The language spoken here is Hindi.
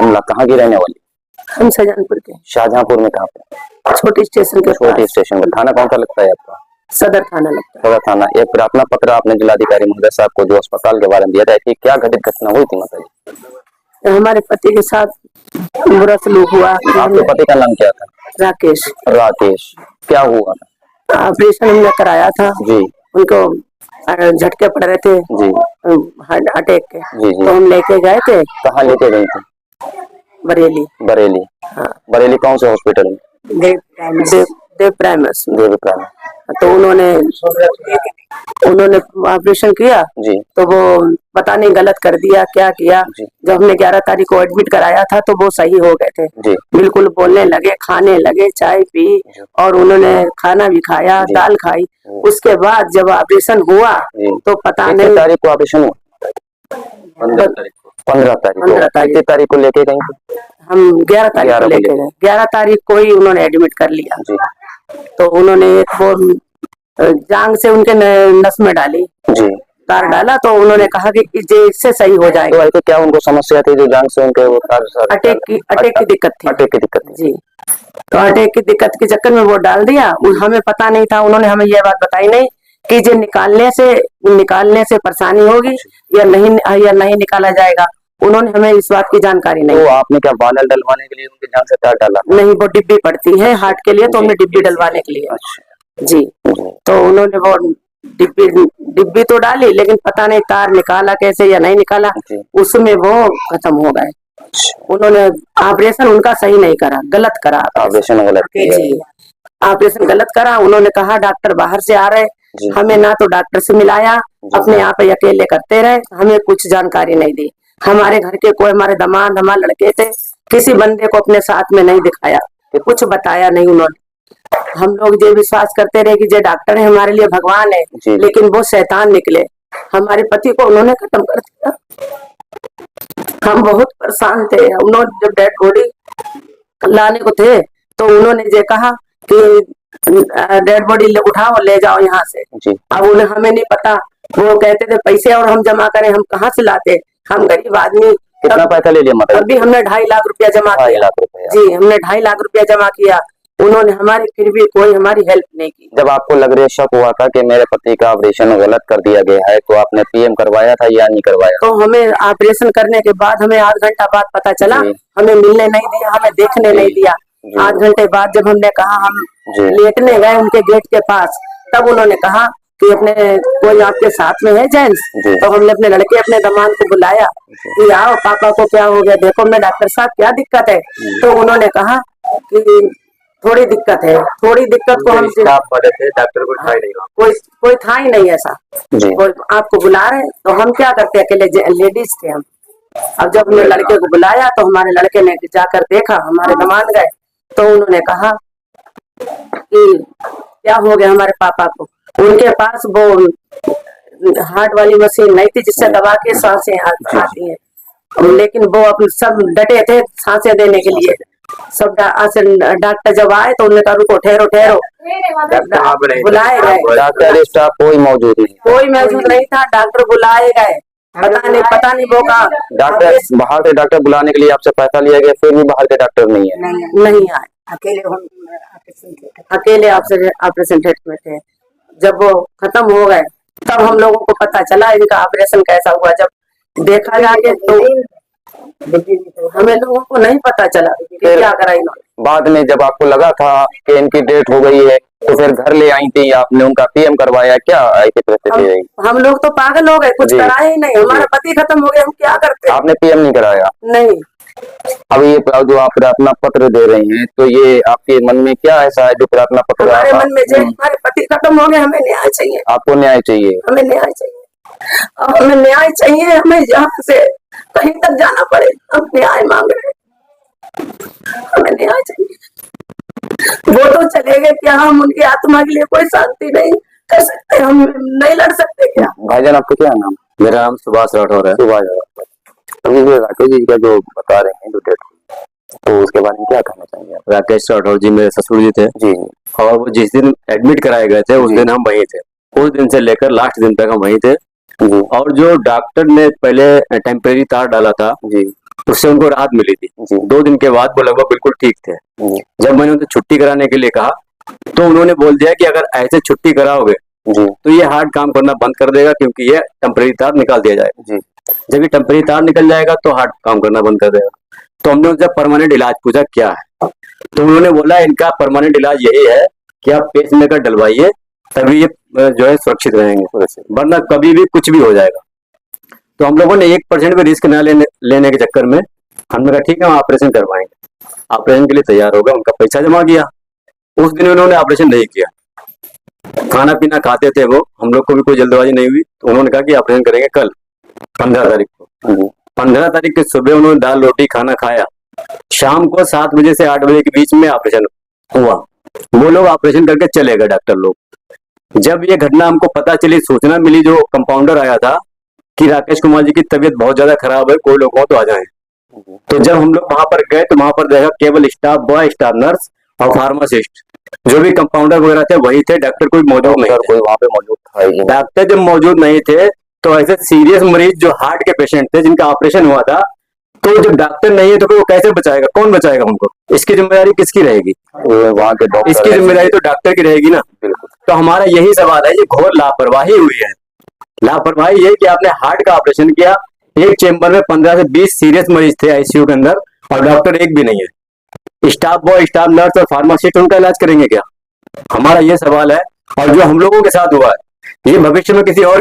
शिमला। कहाँ की रहने वाली? हम शाहजहांपुर के। शाहजहांपुर में कहाँ पे? छोटी स्टेशन के। छोटी स्टेशन का। थाना कौन सा लगता है आपका? सदर थाना लगता है। सदर थाना। एक प्रार्थना पत्र आपने जिलाधिकारी महोदय साहब को जो अस्पताल के बारे में दिया था कि क्या घटित घटना हुई थी माता जी? हमारे पति के साथ बुरा सलूक हुआ। आपके पति का नाम क्या था? राकेश। राकेश। क्या हुआ था? ऑपरेशन हमने कराया था जी। उनको झटके पड़ रहे थे जी। हार्ट अटैक के। जी जी। तो हम लेके गए थे। कहाँ लेके गई थी? बरेली। बरेली। हाँ। बरेली कौन से हॉस्पिटल में? देव प्राइमस। देव प्राइमस। तो उन्होंने ऑपरेशन किया जी। तो वो पता नहीं गलत कर दिया क्या किया। जब हमने 11 तारीख को एडमिट कराया था तो वो सही हो गए थे जी। बिल्कुल बोलने लगे, खाने लगे, चाय पी और उन्होंने खाना भी खाया, दाल खाई। उसके बाद जब ऑपरेशन हुआ तो पता नहीं तारीख को ऑपरेशन हुआ? 15 तारीख को। 15 तारीख को लेके गई? हम 11 तारीख को लेके गए। 11 तारीख को ही उन्होंने एडमिट कर लिया। तो उन्होंने एक वो जांग से उनके नस में डाली जी, तार डाला। तो उन्होंने कहा कि इससे सही हो जाएगा। तो क्या उनको समस्या थी जो जांग से उनके वो अटैक की दिक्कत थी? अटैक की दिक्कत जी। तो अटैक की दिक्कत के चक्कर में वो डाल दिया। हमें पता नहीं था, उन्होंने हमें ये बात बताई नहीं कि जो निकालने से परेशानी होगी या नहीं निकाला जाएगा। उन्होंने हमें इस बात की जानकारी नहीं। तो आपने क्या बाल डलवाने के लिए उनके जान से तार डाला? नहीं, वो डिब्बी पड़ती है हार्ट के लिए, तो हमने डिब्बी डलवाने के लिए। जी। तो उन्होंने वो डिब्बी तो डाली, लेकिन पता नहीं तार निकाला कैसे या नहीं निकाला, उसमें वो खत्म हो गए। उन्होंने ऑपरेशन उनका सही नहीं करा, गलत करा। ऑपरेशन गलत किया। ऑपरेशन गलत करा। उन्होंने कहा डॉक्टर बाहर से आ रहे, हमें ना तो डॉक्टर से मिलाया, अपने आप ही अकेले करते रहे, हमें कुछ जानकारी नहीं दी। हमारे घर के कोई, हमारे दामाद, हमारे लड़के थे, किसी बंदे को अपने साथ में नहीं दिखाया, कुछ बताया नहीं उन्होंने। हम लोग ये विश्वास करते रहे कि ये डॉक्टर है हमारे लिए भगवान है, लेकिन वो शैतान निकले। हमारे पति को उन्होंने खत्म कर दिया। हम बहुत परेशान थे। उन्होंने जब डेड बॉडी लाने को थे तो उन्होंने ये कहा कि डेड बॉडी उठाओ ले जाओ यहाँ से। अब उन्हें हमें नहीं पता, वो कहते थे पैसे और हम जमा करें, हम कहाँ से लाते, हम गरीब आदमी। कितना पैसा ले लिया मतलब? अभी हमने 2.5 लाख रुपया जमा किया। जी, हमने 2.5 लाख रुपया जमा किया। उन्होंने हमारी फिर भी कोई हमारी हेल्प नहीं की। जब आपको लग रहा शक हुआ था कि मेरे पति का ऑपरेशन गलत कर दिया गया है, तो आपने पीएम करवाया था या नहीं करवाया? तो हमें ऑपरेशन करने के बाद हमें आध घंटा बाद पता चला, हमें मिलने नहीं दिया, हमें देखने नहीं दिया। आध घंटे बाद जब हमने कहा हम लेटने गए उनके गेट के पास, तब उन्होंने कहा कि अपने कोई आपके साथ में है जेंट्स? तो हमने अपने लड़के, अपने दामाद को बुलाया कि आओ, पापा को क्या हो गया, देखो मैं डॉक्टर साहब क्या दिक्कत है। तो उन्होंने कहा कि थोड़ी दिक्कत है, थोड़ी दिक्कत को हम डॉक्टर को कोई था ही नहीं ऐसा। कोई आपको बुला रहे, तो हम क्या करते, अकेले लेडीज थे हम। अब जब हमने लड़के को बुलाया तो हमारे लड़के ने जाकर देखा, हमारे दामाद गए तो उन्होंने कहा कि क्या हो गया हमारे पापा को। उनके पास वो हार्ट वाली मशीन नहीं थी जिससे दबा के सांसें आती है, लेकिन वो अपने सब डटे थे सांसें देने के लिए। सब डॉक्टर जब आए तो उन्होंने कहा रुको, ठहरो बुलाए गए। डॉक्टर स्टाफ कोई मौजूद नहीं था। डॉक्टर बुलाए गए, पता नहीं वो कहा। डॉक्टर बाहर से डॉक्टर बुलाने के लिए आपसे पैसा लिया गया, फिर भी बाहर के डॉक्टर नहीं है? नहीं आए, अकेले ऑपरेशन थिएटर में थे। जब वो खत्म हो गए तब हम लोगों को पता चला इनका ऑपरेशन कैसा हुआ। जब देखा जाके तो हमें लोगों को नहीं पता चला कि क्या करा इन्होंने। बाद में जब आपको लगा था कि इनकी डेथ हो गई है तो फिर घर ले आई थी, आपने उनका पीएम करवाया, क्या हम लोग तो पागल हो गए, कुछ कराया ही नहीं। हमारा पति खत्म हो गया, हम क्या करते? आपने पीएम नहीं कराया? नहीं। अब ये जो आप प्रार्थना पत्र दे रहे हैं, तो ये आपके मन में क्या ऐसा है जो प्रार्थना पत्र? हमारे मन में जो हमारे पति खत्म हो गए, हमें न्याय चाहिए। आपको न्याय चाहिए? हमें न्याय चाहिए, हमें न्याय चाहिए। हमें यहाँ से कहीं तक जाना पड़े, हम न्याय मांग रहे हैं, हमें न्याय चाहिए। वो तो चले गए, क्या हम उनकी आत्मा के लिए कोई शांति नहीं कर सकते? हम नहीं लड़ सकते क्या? भाईजान आपका क्या नाम? मेरा नाम सुभाष राठौर है। सुभाष राठौर। अभी ये राकेश जी का जो बता रहे हैं, जो डेथ, तो उसके बारे में क्या कहना चाहेंगे? राकेश राठौर जी मेरे ससुर जी थे जी, और वो जिस दिन एडमिट कराए गए थे उस दिन हम वहीं थे। उस दिन से लेकर लास्ट दिन तक हम वहीं थे। और जो डॉक्टर ने पहले टेम्परेरी तार डाला था जी, उससे उनको राहत मिली थी। जी 2 दिन के बाद वो लगभग बिल्कुल ठीक थे। जी जब मैंने उनसे छुट्टी कराने के लिए कहा तो उन्होंने बोल दिया कि अगर ऐसे छुट्टी कराओगे जी तो ये हार्ट काम करना बंद कर देगा, क्योंकि ये टेम्परेरी तार निकाल दिया जाएगा। जी जब ये टेम्परेरी तार निकल जाएगा तो हार्ट काम करना बंद कर देगा। तो हमने उनसे परमानेंट इलाज पूछा क्या है, तो उन्होंने बोला इनका परमानेंट इलाज यही है कि आप पेसमेकर डलवाइए, तभी ये जो है सुरक्षित रहेंगे, वरना कभी भी कुछ भी हो जाएगा। तो हम लोगों ने 1% भी रिस्क ना लेने के चक्कर में हमने कहा ठीक है हम ऑपरेशन करवाएंगे। ऑपरेशन के लिए तैयार हो गए, उनका पैसा जमा किया। उस दिन उन्होंने ऑपरेशन नहीं किया, खाना पीना खाते थे वो, हम लोग को भी कोई जल्दबाजी नहीं हुई। तो उन्होंने कहा कि ऑपरेशन करेंगे कल 15 तारीख को। 15 तारीख की सुबह उन्होंने दाल रोटी खाना खाया। शाम को 7 बजे से 8 बजे के बीच में ऑपरेशन हुआ। वो लोग ऑपरेशन करके चले गए डॉक्टर लोग। जब ये घटना हमको पता चली, सूचना मिली, जो कंपाउंडर आया था कि राकेश कुमार जी की तबीयत बहुत ज्यादा खराब है, कोई लोग हो तो आ जाएं। तो जब हम लोग वहां पर गए तो वहां पर देखा केवल स्टाफ बॉय, स्टाफ नर्स और फार्मासिस्ट, जो भी कंपाउंडर वगैरह थे वही थे, डॉक्टर कोई मौजूद नहीं थे। कोई वहाँ पे मौजूद था ही नहीं। डॉक्टर जब मौजूद नहीं थे तो ऐसे सीरियस मरीज जो हार्ट के पेशेंट थे जिनका ऑपरेशन हुआ था, तो जब डॉक्टर नहीं है तो फिर वो कैसे बचाएगा, कौन बचाएगा उनको? इसकी जिम्मेदारी किसकी रहेगी? वहाँ के डॉक्टर इसकी जिम्मेदारी तो डॉक्टर की रहेगी ना। बिल्कुल। तो हमारा यही सवाल है, ये घोर लापरवाही हुई है। लापरवाही ये कि आपने हार्ट का ऑपरेशन किया, एक चेंबर में 15 से 20 सीरियस मरीज थे आईसीयू के अंदर, और डॉक्टर एक भी नहीं है। स्टाफ बॉय, स्टाफ नर्स और फार्मासिस्ट उनका इलाज करेंगे क्या? हमारा ये सवाल है। और जो हम लोगों के साथ हुआ है, ये भविष्य में किसी और